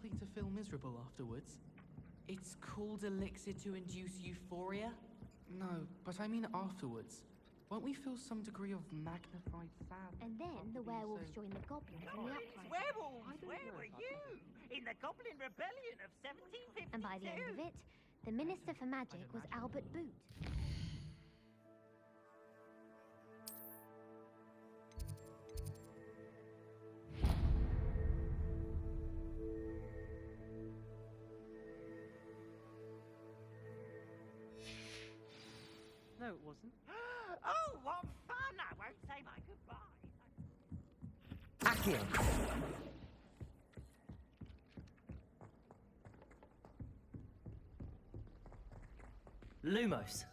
likely to feel miserable afterwards? It's called elixir to induce euphoria? No, but I mean afterwards. Won't we feel some degree of magnified sadness? And then the werewolves join the goblins in the uprising. Werewolves, where were you? In the Goblin Rebellion of 1752. And by the end of it, the Minister for Magic was Albert Boot. No, it wasn't. Oh, what fun! I won't say my goodbyes. Accio. Lumos.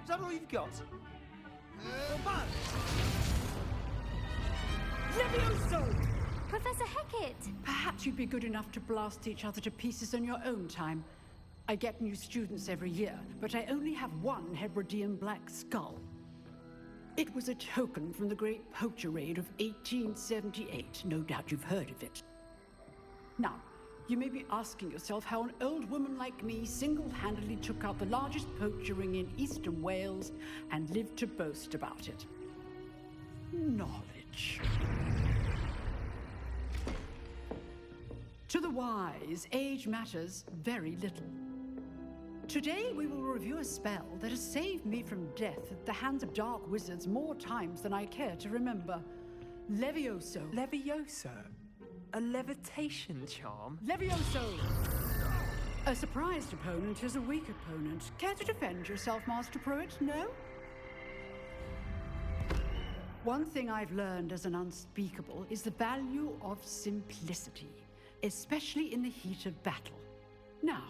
Is that all you've got? Levioso! Professor Hecat! Perhaps you'd be good enough to blast each other to pieces on your own time. I get new students every year, but I only have one Hebridean black skull. It was a token from the Great Poacher Raid of 1878. No doubt you've heard of it. Now, you may be asking yourself how an old woman like me single-handedly took out the largest poacher ring in eastern Wales and lived to boast about it. Knowledge. To the wise, age matters very little. Today we will review a spell that has saved me from death at the hands of dark wizards more times than I care to remember. Levioso. Levioso? A levitation charm? Levioso! A surprised opponent is a weak opponent. Care to defend yourself, Master Pruitt? No? One thing I've learned as an unspeakable is the value of simplicity, especially in the heat of battle. Now,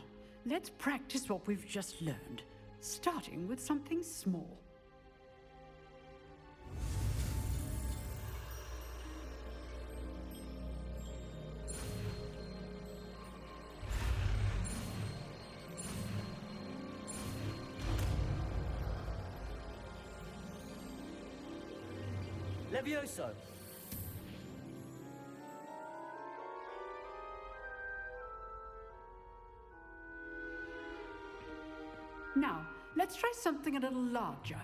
let's practice what we've just learned, starting with something small. Levioso. Now, let's try something a little larger.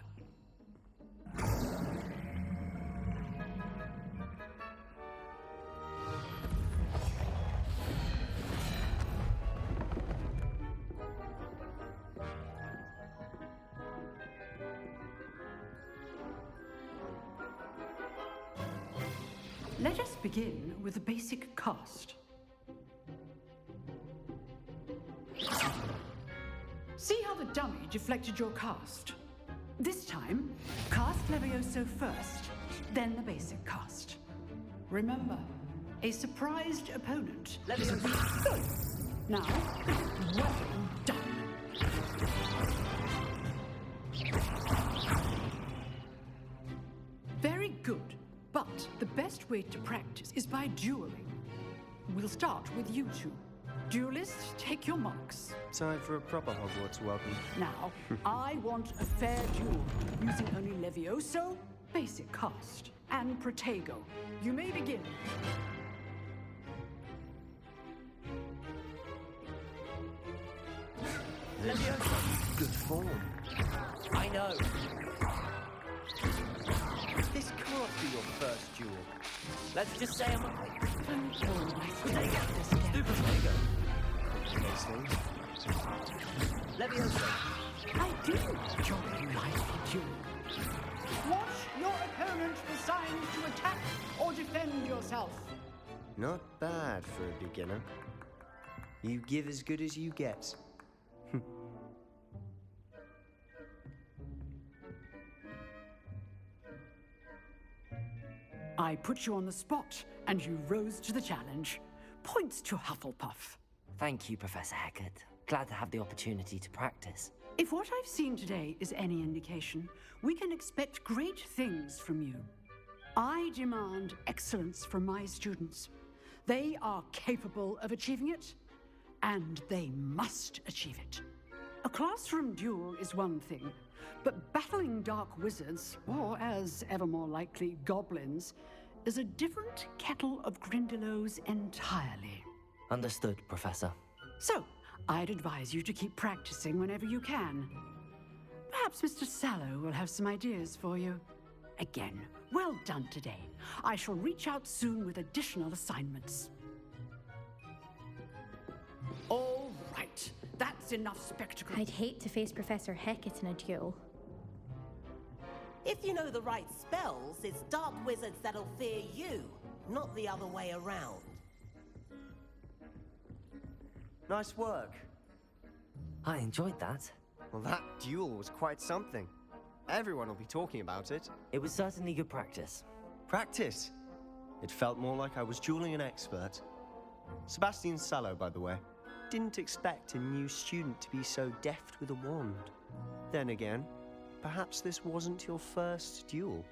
Let us begin with the basic cast. See how the dummy deflected your cast? This time, cast Levioso first, then the basic cast. Remember, a surprised opponent. Levioso. Good. Now, well done. Very good. But the best way to practice is by dueling. We'll start with you two. Duelists, take your marks. Time for a proper Hogwarts welcome. Now, I want a fair duel, using only Levioso, basic cast, and Protego. You may begin. Levioso. Good form. I know. This can't be your first duel. Let's just say I'm a... Don't always Protego. this again. Do Protego. Those things. Leviosa! I do enjoy life duel. Watch your opponent for signs to attack or defend yourself. Not bad for a beginner. You give as good as you get. I put you on the spot, and you rose to the challenge. Points to Hufflepuff. Thank you, Professor Hecat. Glad to have the opportunity to practice. If what I've seen today is any indication, we can expect great things from you. I demand excellence from my students. They are capable of achieving it, and they must achieve it. A classroom duel is one thing, but battling dark wizards, or as ever more likely, goblins, is a different kettle of Grindylows entirely. Understood, Professor. So, I'd advise you to keep practicing whenever you can. Perhaps Mr. Sallow will have some ideas for you. Again, well done today. I shall reach out soon with additional assignments. All right, that's enough spectacle. I'd hate to face Professor Hecat in a duel. If you know the right spells, it's dark wizards that'll fear you, not the other way around. Nice work. I enjoyed that. Well, that duel was quite something. Everyone will be talking about it. It was certainly good practice. Practice. It felt more like I was dueling an expert. Sebastian Sallow, by the way. Didn't expect a new student to be so deft with a wand. Then again, perhaps this wasn't your first duel.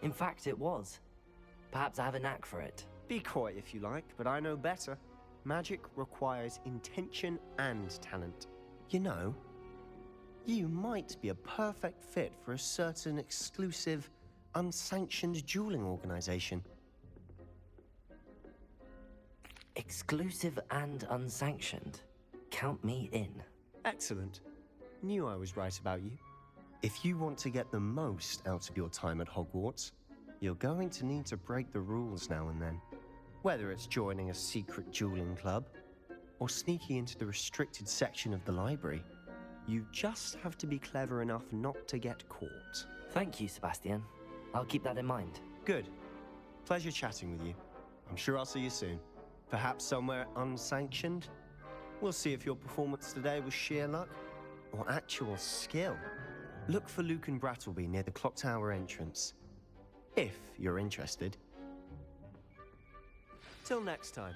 In fact, it was. Perhaps I have a knack for it. Be coy if you like, but I know better. Magic requires intention and talent. You know, you might be a perfect fit for a certain exclusive, unsanctioned dueling organization. Exclusive and unsanctioned. Count me in. Excellent. Knew I was right about you. If you want to get the most out of your time at Hogwarts, you're going to need to break the rules now and then. Whether it's joining a secret dueling club, or sneaking into the restricted section of the library, you just have to be clever enough not to get caught. Thank you, Sebastian. I'll keep that in mind. Good. Pleasure chatting with you. I'm sure I'll see you soon. Perhaps somewhere unsanctioned? We'll see if your performance today was sheer luck or actual skill. Look for Luke and Brattleby near the clock tower entrance, if you're interested. Till next time.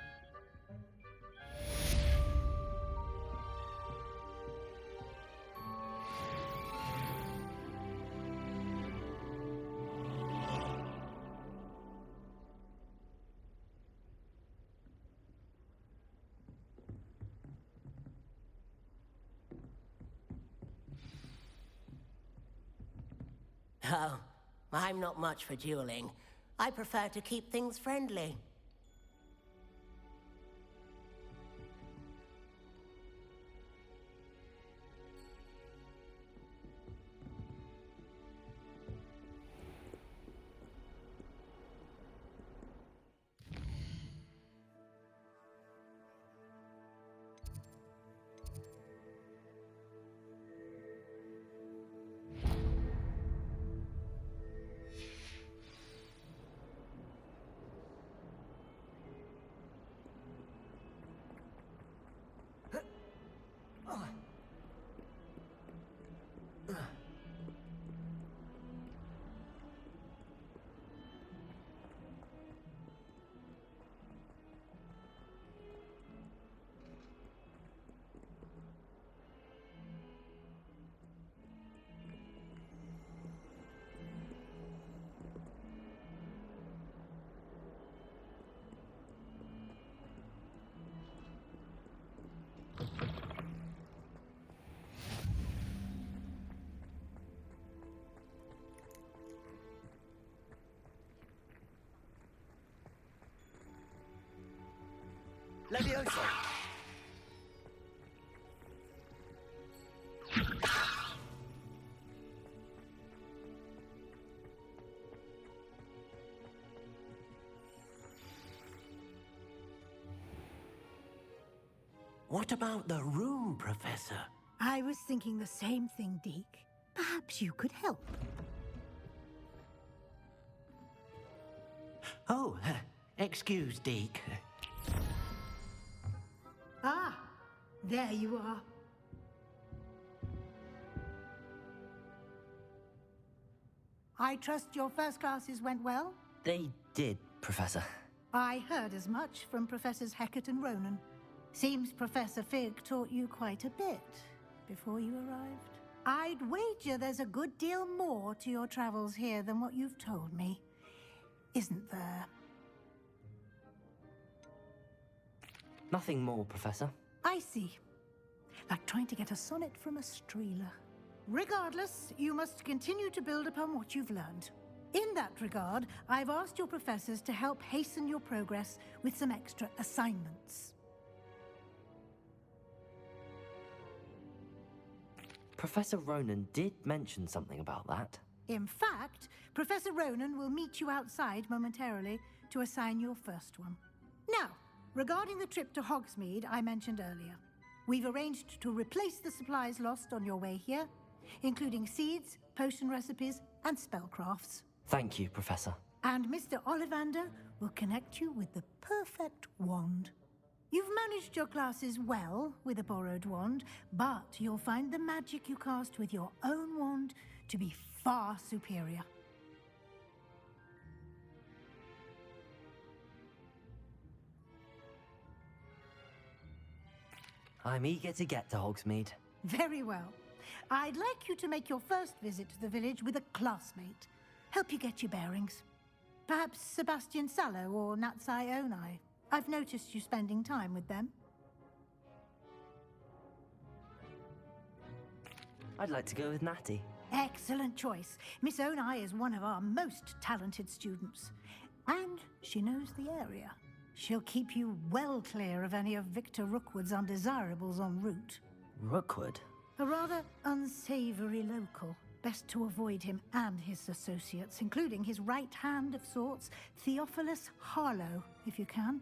Oh, I'm not much for dueling. I prefer to keep things friendly. Leviosa! What about the room, Professor? I was thinking the same thing, Deke. Perhaps you could help. Oh, excuse, Deke. Ah, there you are. I trust your first classes went well? They did, Professor. I heard as much from Professors Hecat and Ronan. Seems Professor Fig taught you quite a bit before you arrived. I'd wager there's a good deal more to your travels here than what you've told me. Isn't there? Nothing more, Professor. I see. Like trying to get a sonnet from a streeler. Regardless, you must continue to build upon what you've learned. In that regard, I've asked your professors to help hasten your progress with some extra assignments. Professor Ronan did mention something about that. In fact, Professor Ronan will meet you outside momentarily to assign your first one. Now, regarding the trip to Hogsmeade I mentioned earlier, we've arranged to replace the supplies lost on your way here, including seeds, potion recipes, and spellcrafts. Thank you, Professor. And Mr. Ollivander will connect you with the perfect wand. You've managed your classes well with a borrowed wand, but you'll find the magic you cast with your own wand to be far superior. I'm eager to get to Hogsmeade. Very well. I'd like you to make your first visit to the village with a classmate. Help you get your bearings. Perhaps Sebastian Sallow or Natsai Onai. I've noticed you spending time with them. I'd like to go with Natty. Excellent choice. Miss Onai is one of our most talented students. And she knows the area. She'll keep you well clear of any of Victor Rookwood's undesirables en route. Rookwood? A rather unsavory local. Best to avoid him and his associates, including his right hand of sorts, Theophilus Harlow, if you can.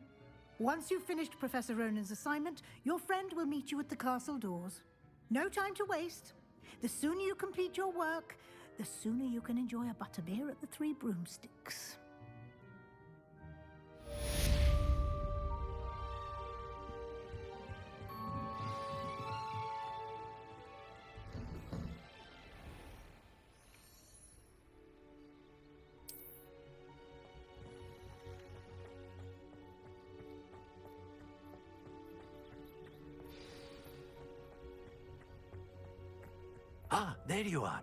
Once you've finished Professor Ronan's assignment, your friend will meet you at the castle doors. No time to waste. The sooner you complete your work, the sooner you can enjoy a butterbeer at the Three Broomsticks. Ah, there you are.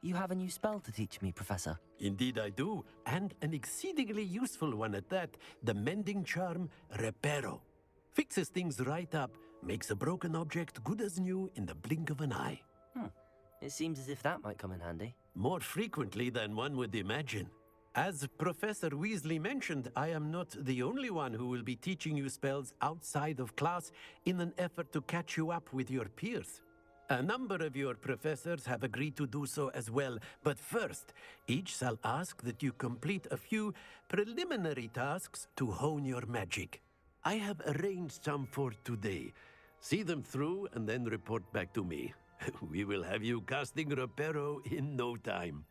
You have a new spell to teach me, Professor. Indeed I do, and an exceedingly useful one at that. The mending charm, Reparo. Fixes things right up, makes a broken object good as new in the blink of an eye. It seems as if that might come in handy. More frequently than one would imagine. As Professor Weasley mentioned, I am not the only one who will be teaching you spells outside of class in an effort to catch you up with your peers. A number of your professors have agreed to do so as well, but first, each shall ask that you complete a few preliminary tasks to hone your magic. I have arranged some for today. See them through and then report back to me. We will have you casting Reparo in no time.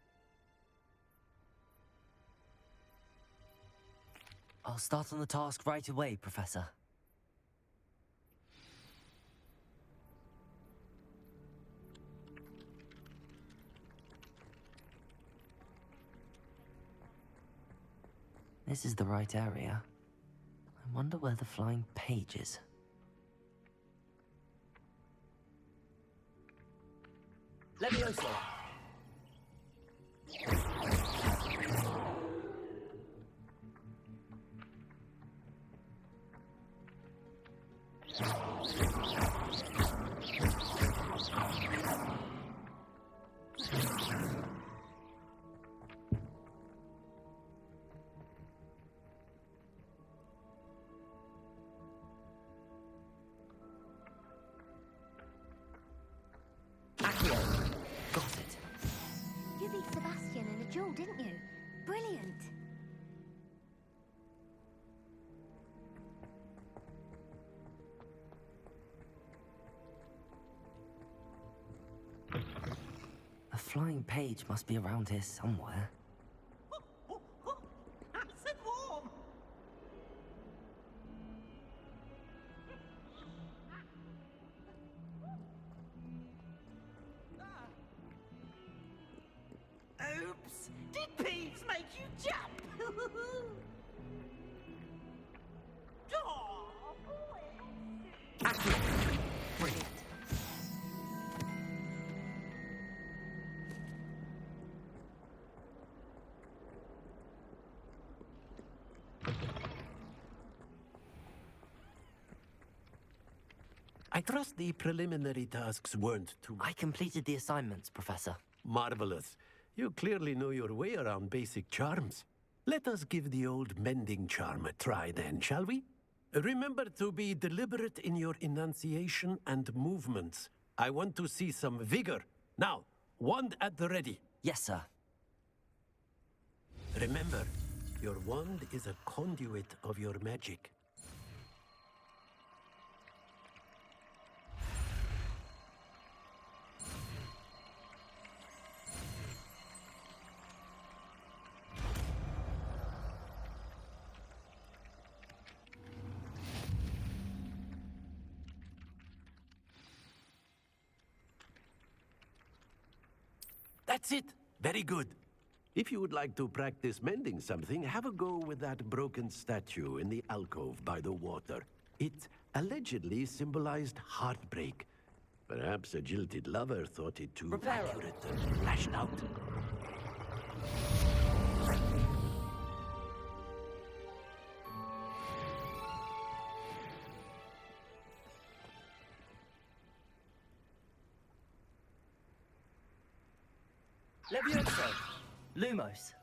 I'll start on the task right away, Professor. This is the right area. I wonder where the flying page is. Levioso! Got it. You beat Sebastian in a duel, didn't you? Brilliant. flying page must be around here somewhere. Nice and warm. Oops! Did Peeves make you jump? Brilliant. I trust the preliminary tasks weren't too I completed the assignments, Professor. marvelous. You clearly know your way around basic charms. Let us give the old mending charm a try then, shall we? Remember to be deliberate in your enunciation and movements. I want to see some vigor. Now, wand at the ready. Yes, sir. Remember, your wand is a conduit of your magic. That's it. Very good. If you would like to practice mending something, have a go with that broken statue in the alcove by the water. It allegedly symbolized heartbreak. Perhaps a jilted lover thought it too accurate and lashed out. Levioso. Lumos.